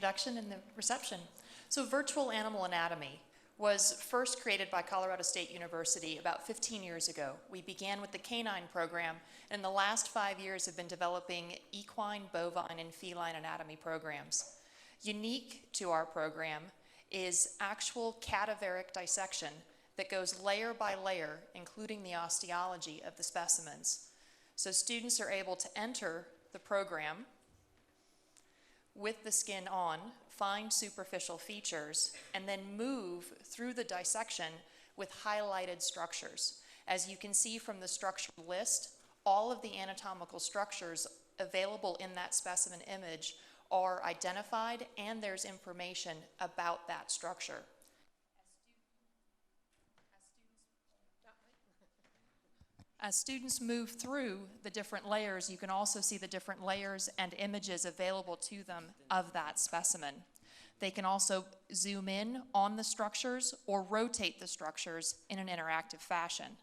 introduction and the reception. So virtual animal anatomy was first created by Colorado State University about 15 years ago. We began with the canine program, and in the last 5 years have been developing equine, bovine, and feline anatomy programs. Unique to our program is actual cadaveric dissection that goes layer by layer, including the osteology of the specimens. So students are able to enter the program with the skin on, find superficial features, and then move through the dissection with highlighted structures. As you can see from the structure list, all of the anatomical structures available in that specimen image are identified, and there's information about that structure. As students move through the different layers, you can also see the different layers and images available to them of that specimen. They can also zoom in on the structures or rotate the structures in an interactive fashion.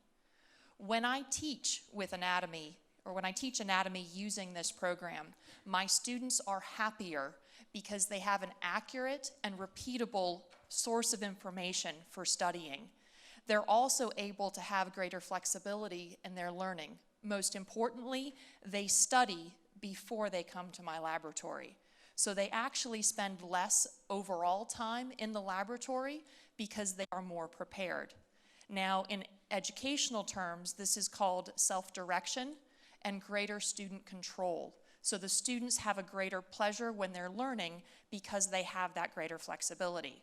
When I teach with anatomy, or when I teach anatomy using this program, my students are happier because they have an accurate and repeatable source of information for studying. They're also able to have greater flexibility in their learning. Most importantly, they study before they come to my laboratory. So they actually spend less overall time in the laboratory because they are more prepared. Now, in educational terms, this is called self-direction and greater student control. So the students have a greater pleasure when they're learning because they have that greater flexibility.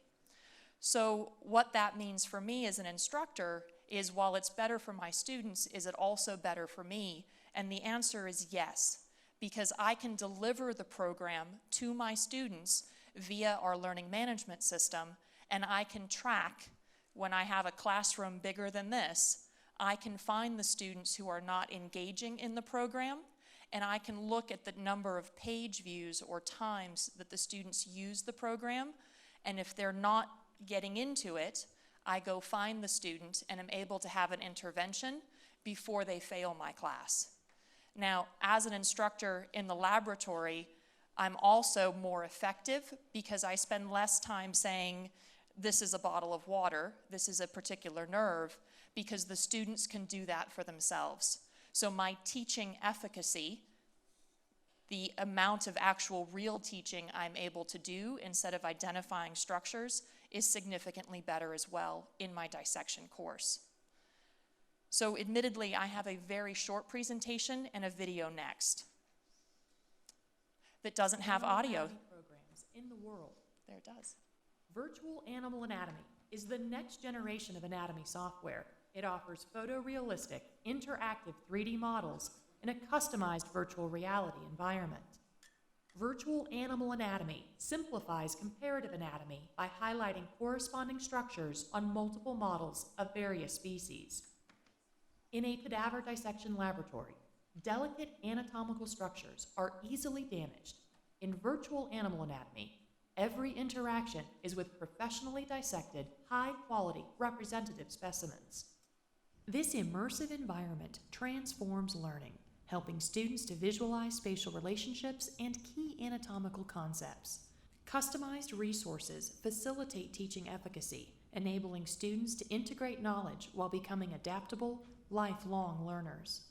So what that means for me as an instructor is, while it's better for my students, is it also better for me? And the answer is yes, because I can deliver the program to my students via our learning management system, and I can track when I have a classroom bigger than this. I can find the students who are not engaging in the program, and I can look at the number of page views or times that the students use the program, and if they're not getting into it, I go find the student and am able to have an intervention before they fail my class. Now, as an instructor in the laboratory, I'm also more effective because I spend less time saying, this is a bottle of water, this is a particular nerve, because the students can do that for themselves. So my teaching efficacy, the amount of actual real teaching I'm able to do instead of identifying structures, is significantly better as well in my dissection course. So admittedly, I have a very short presentation and a video next that doesn't have audio. Programs in the world. There it does. Virtual animal anatomy is the next generation of anatomy software. It offers photorealistic, interactive 3D models in a customized virtual reality environment. Virtual animal anatomy simplifies comparative anatomy by highlighting corresponding structures on multiple models of various species. In a cadaver dissection laboratory, delicate anatomical structures are easily damaged. In virtual animal anatomy, every interaction is with professionally dissected, high-quality, representative specimens. This immersive environment transforms learning, helping students to visualize spatial relationships and key anatomical concepts. Customized resources facilitate teaching efficacy, enabling students to integrate knowledge while becoming adaptable, lifelong learners.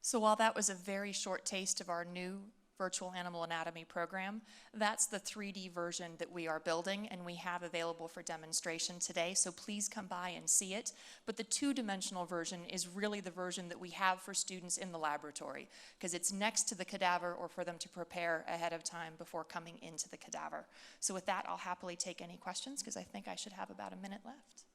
So while that was a very short taste of our new virtual animal anatomy program, that's the 3D version that we are building and we have available for demonstration today, so please come by and see it. But the two-dimensional version is really the version that we have for students in the laboratory, because it's next to the cadaver or for them to prepare ahead of time before coming into the cadaver. So with that, I'll happily take any questions, because I think I should have about a minute left.